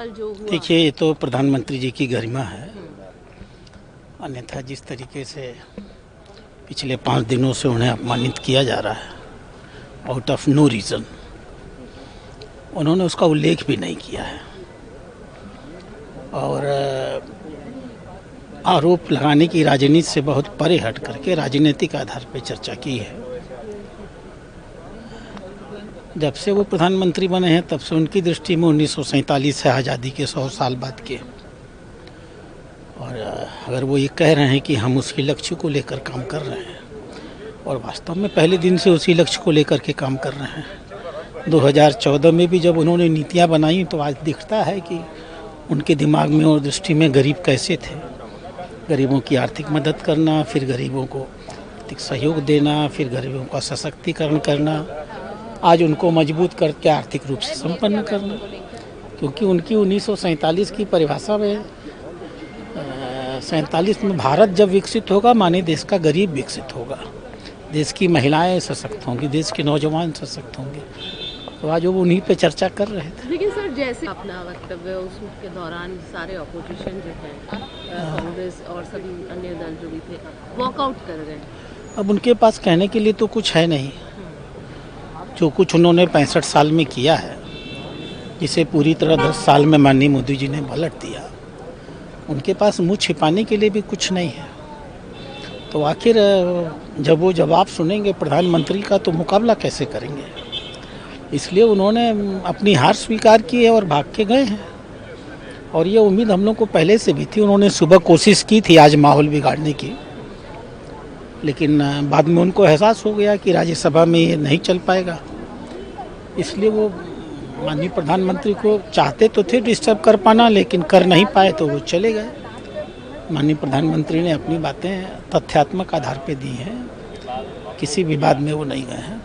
कल जो हुआ। देखिए, ये तो प्रधानमंत्री जी की गरिमा है। अन्यथा जिस तरीके से पिछले 5 दिनों से उन्हें अपमानित किया जा रहा है आउट ऑफ नो रीज़न, उन्होंने उसका उल्लेख भी नहीं किया है और आरोप लगाने की राजनीति से बहुत परे हट करके राजनीतिक आधार पर चर्चा की है। जब से वो प्रधानमंत्री बने हैं तब से उनकी दृष्टि में 1947 है आज़ादी के 100 साल बाद के, और अगर वो ये कह रहे हैं कि हम उसी लक्ष्य को लेकर काम कर रहे हैं और वास्तव में पहले दिन से उसी लक्ष्य को लेकर के काम कर रहे हैं। 2014 में भी जब उन्होंने नीतियां बनाई तो आज दिखता है कि उनके दिमाग में और दृष्टि में गरीब कैसे थे। गरीबों की आर्थिक मदद करना, फिर गरीबों को आर्थिक सहयोग देना, फिर गरीबों का सशक्तिकरण करना, आज उनको मजबूत करके आर्थिक रूप से संपन्न करना। क्योंकि उनकी 1947 की परिभाषा में 47 में भारत जब विकसित होगा माने देश का गरीब विकसित होगा, देश की महिलाएं सशक्त होंगी, देश के नौजवान सशक्त होंगे। तो आज वो उन्हीं पे चर्चा कर रहे थे। लेकिन सर, जैसे अपना वक्तव्य उसके दौरान सारे ऑपोजिशन जो है, कांग्रेस और सभी अन्य दल जो भी थे, वॉकआउट कर रहे हैं। अब उनके पास कहने के लिए तो कुछ है नहीं। जो कुछ उन्होंने 65 साल में किया है, जिसे पूरी तरह 10 साल में माननीय मोदी जी ने पलट दिया, उनके पास मुंह छिपाने के लिए भी कुछ नहीं है। तो आखिर जब वो जवाब सुनेंगे प्रधानमंत्री का तो मुकाबला कैसे करेंगे। इसलिए उन्होंने अपनी हार स्वीकार की है और भाग के गए हैं। और ये उम्मीद हम लोग को पहले से भी थी। उन्होंने सुबह कोशिश की थी आज माहौल बिगाड़ने की, लेकिन बाद में उनको एहसास हो गया कि राज्यसभा में ये नहीं चल पाएगा। इसलिए वो माननीय प्रधानमंत्री को चाहते तो थे डिस्टर्ब कर पाना, लेकिन कर नहीं पाए तो वो चले गए। माननीय प्रधानमंत्री ने अपनी बातें तथ्यात्मक आधार पे दी हैं, किसी विवाद में वो नहीं गए हैं।